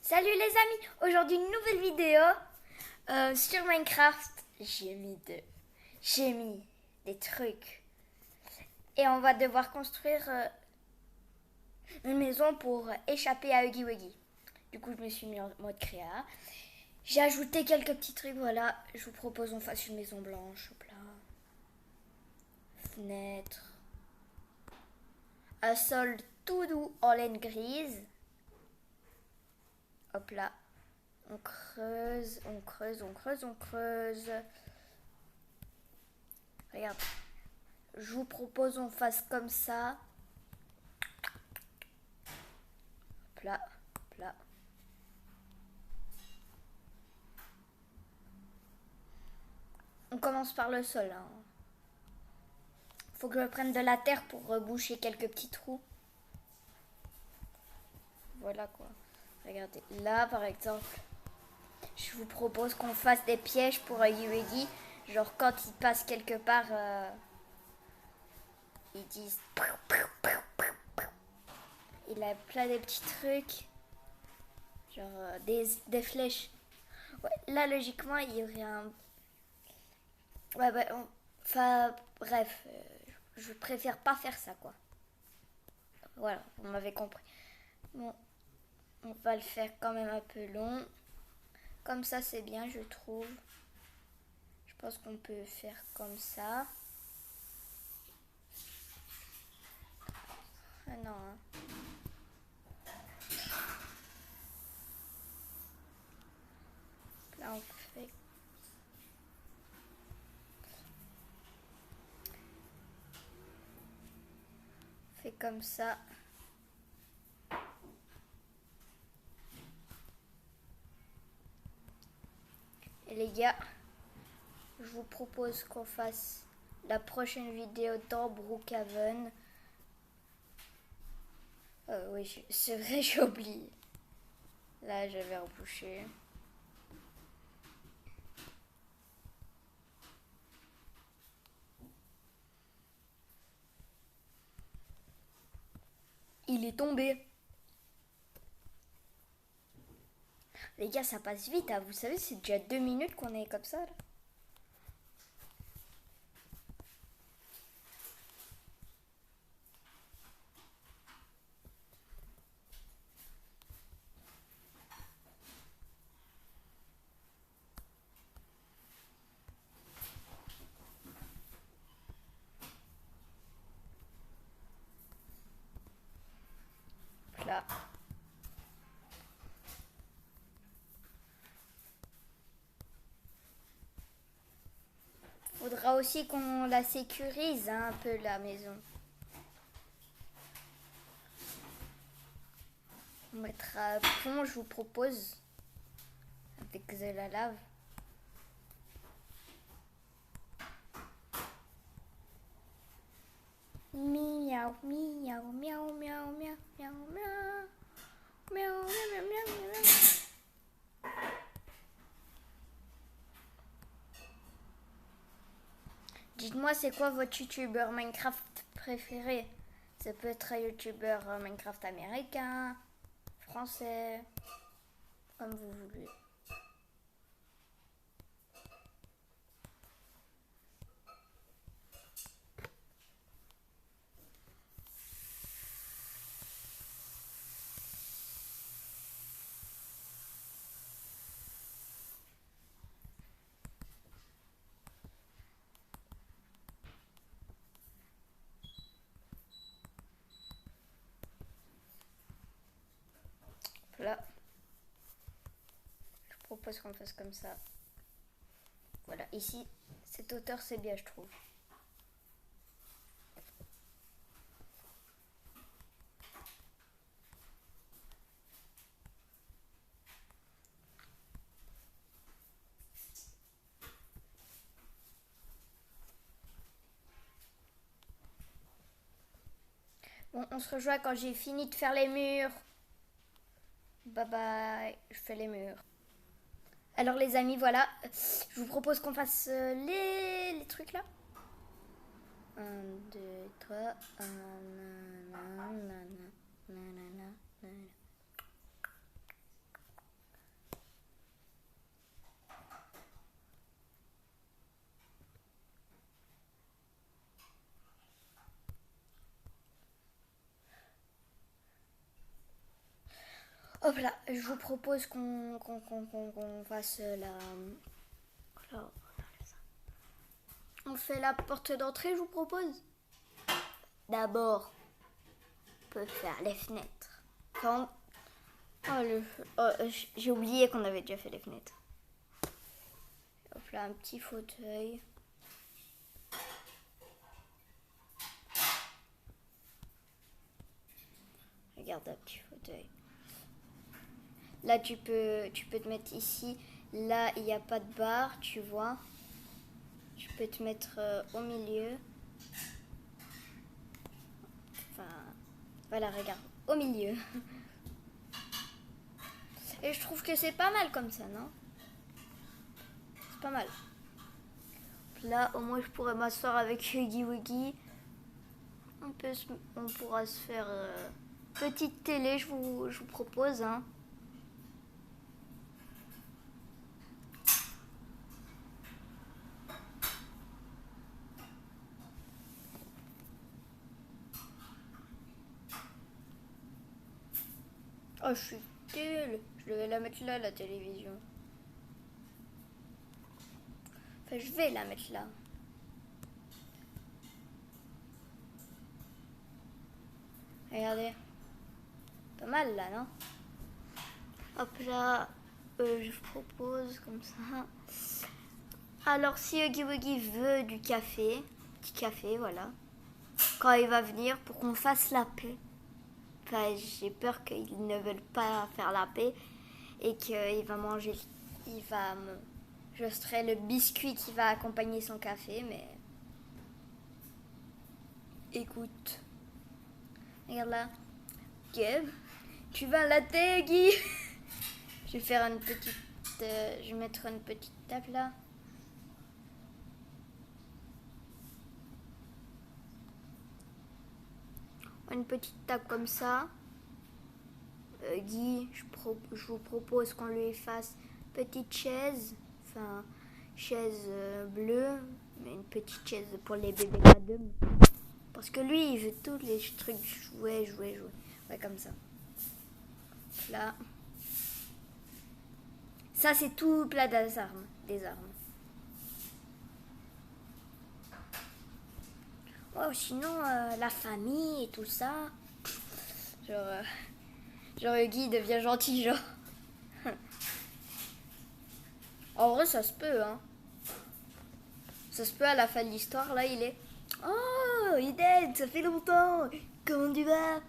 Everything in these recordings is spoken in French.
Salut les amis, aujourd'hui une nouvelle vidéo sur Minecraft. J'ai mis des trucs et on va devoir construire une maison pour échapper à Huggy Wuggy. Du coup je me suis mis en mode créa. J'ai ajouté quelques petits trucs, voilà. Je vous propose qu'on fasse une maison blanche, hop là. Fenêtre. Un sol tout doux en laine grise. Hop là. On creuse, on creuse, on creuse, on creuse. Regarde. Je vous propose qu'on fasse comme ça. Hop là, hop là. On commence par le sol. Hein. Faut que je prenne de la terre pour boucher quelques petits trous. Voilà quoi. Regardez, là par exemple, je vous propose qu'on fasse des pièges pour Yuegi. Genre quand ils passent quelque part, ils disent... Il a plein de petits trucs. Genre des flèches. Ouais, là logiquement il y aurait un... Ouais, bah, enfin, bref, je préfère pas faire ça, quoi. Voilà, vous m'avez compris. Bon, on va le faire quand même un peu long. Comme ça, c'est bien, je trouve. Je pense qu'on peut faire comme ça. Ah non, hein. Là, on fait... On fait comme ça. Et les gars, je vous propose qu'on fasse la prochaine vidéo dans Brookhaven. Oui, c'est vrai, j'ai oublié. Là, j'avais rebouché. Il est tombé. Les gars, ça passe vite. Hein. Vous savez, c'est déjà 2 minutes qu'on est comme ça. Là. Là. Faudra aussi qu'on la sécurise hein, un peu la maison. On mettra un pont, je vous propose, avec de la lave. Miaou, miaou, miaou, miaou, miaou, miaou, miaou. Miaou, miaou, miaou, miaou. Dites-moi, c'est quoi votre youtubeur Minecraft préféré? Ça peut être un youtubeur Minecraft américain, français, comme vous voulez. Là, je propose qu'on fasse comme ça. Voilà, ici, cette hauteur, c'est bien, je trouve. Bon, on se rejoint quand j'ai fini de faire les murs. Bye bye, je fais les murs. Alors les amis, voilà, je vous propose qu'on fasse les trucs là. 1, 2, 3, Hop là, je vous propose qu'on fasse la- On fait la porte d'entrée, je vous propose. D'abord, on peut faire les fenêtres. Enfin, j'ai oublié qu'on avait déjà fait les fenêtres. Hop là, un petit fauteuil. Regarde un petit fauteuil. Là, tu peux te mettre ici. Là, il n'y a pas de barre, tu vois. Tu peux te mettre au milieu. Enfin, voilà, regarde, au milieu. Et je trouve que c'est pas mal comme ça, non? C'est pas mal. Là, au moins, je pourrais m'asseoir avec Huggy Wuggy. On pourra se faire petite télé, je vous propose. Hein. Oh, je suis nulle. Je devais la mettre là, la télévision. Enfin, je vais la mettre là. Regardez. Pas mal là, non? Hop là, je propose comme ça. Alors, si Huggy Wuggy veut du café, petit café, voilà. Quand il va venir, pour qu'on fasse la paix. Enfin, j'ai peur qu'ils ne veulent pas faire la paix et qu'il va manger. Je serai le biscuit qui va accompagner son café, mais. Écoute. Regarde là. Gab, tu vas à la thé, Guy. Je vais faire une petite. Je vais mettre une petite table là. Une petite table comme ça. Guy, je vous propose qu'on lui fasse petite chaise. Enfin, chaise bleue. Mais une petite chaise pour les bébés d'Adam. Parce que lui, il veut tous les trucs jouer. Ouais, comme ça. Là. Ça, c'est tout plat des armes. Ouais, sinon, la famille et tout ça. Genre, genre Guy devient gentil, genre. En vrai, ça se peut, hein. Ça se peut à la fin de l'histoire, là, il est. Oh, Eden, ça fait longtemps. Comment tu vas?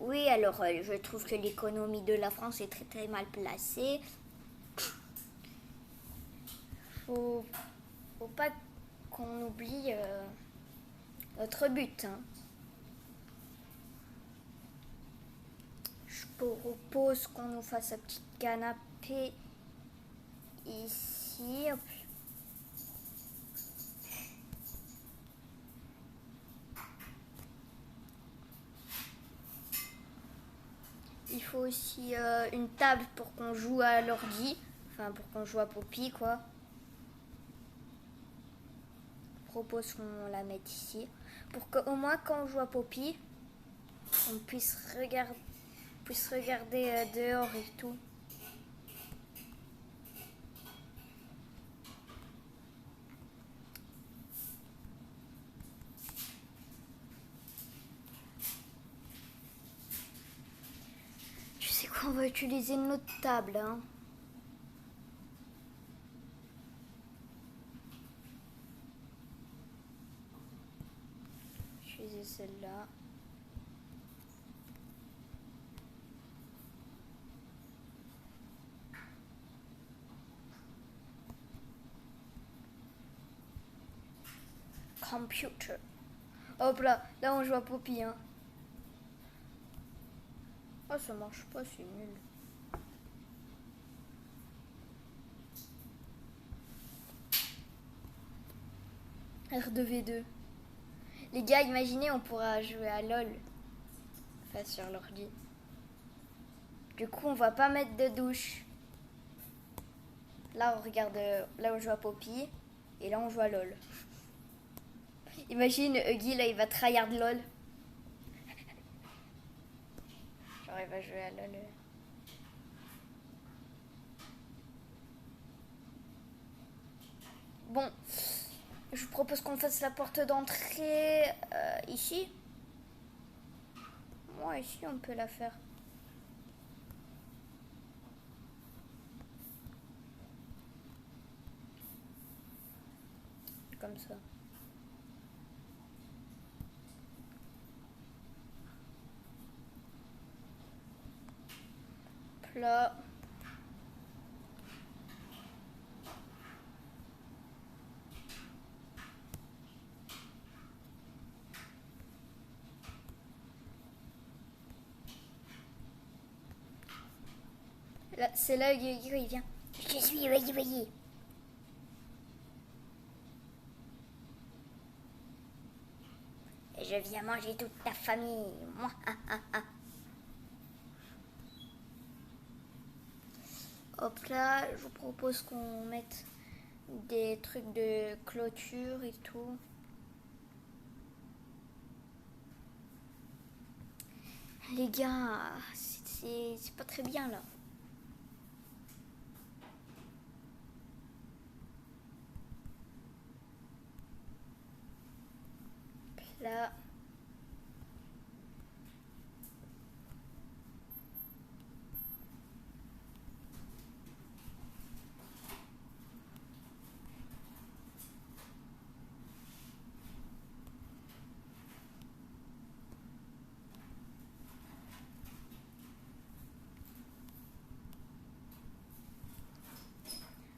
Oui, alors je trouve que l'économie de la France est très très mal placée. Faut, faut pas qu'on oublie notre but. Hein. Je propose qu'on nous fasse un petit canapé ici. Hop. Il faut aussi une table pour qu'on joue à l'ordi. Enfin, pour qu'on joue à Poppy, quoi. Je propose qu'on la mette ici. Pour qu'au moins, quand on joue à Poppy, on puisse regarder dehors et tout. Tu sais quoi, on va utiliser notre table, hein. Utiliser celle-là. Computer. Hop là, là on joue à Poppy, hein. Oh, ça marche pas, c'est nul. R2V2. Les gars, imaginez, on pourra jouer à LOL. Enfin, sur l'ordi. Du coup, on va pas mettre de douche. Là, on regarde, là, on joue à Poppy. Et là, on joue à LOL. Imagine, Huggy, là, il va tryhard LOL. Genre, il va jouer à LOL. Bon, je vous propose qu'on fasse la porte d'entrée ici. Moi, ici, on peut la faire. Comme ça. Plat. Là, c'est là où il vient. Je suis, voyez. Et je viens manger toute ta famille. Moi, Hop là, je vous propose qu'on mette des trucs de clôture et tout. Les gars, c'est pas très bien là. Là.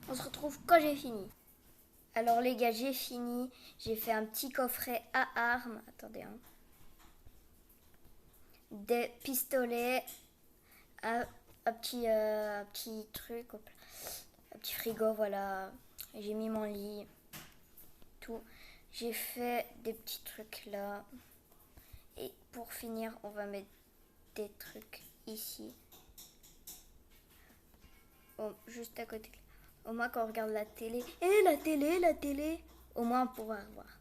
On se retrouve quand j'ai fini. Alors les gars, j'ai fini. J'ai fait un petit coffret à armes. Attendez, hein. Des pistolets, un petit truc, hop, un petit frigo, voilà. J'ai mis mon lit, tout. J'ai fait des petits trucs là. Et pour finir, on va mettre des trucs ici. Oh, juste à côté. Au moins quand on regarde la télé. Et la télé. Au moins on pourra revoir.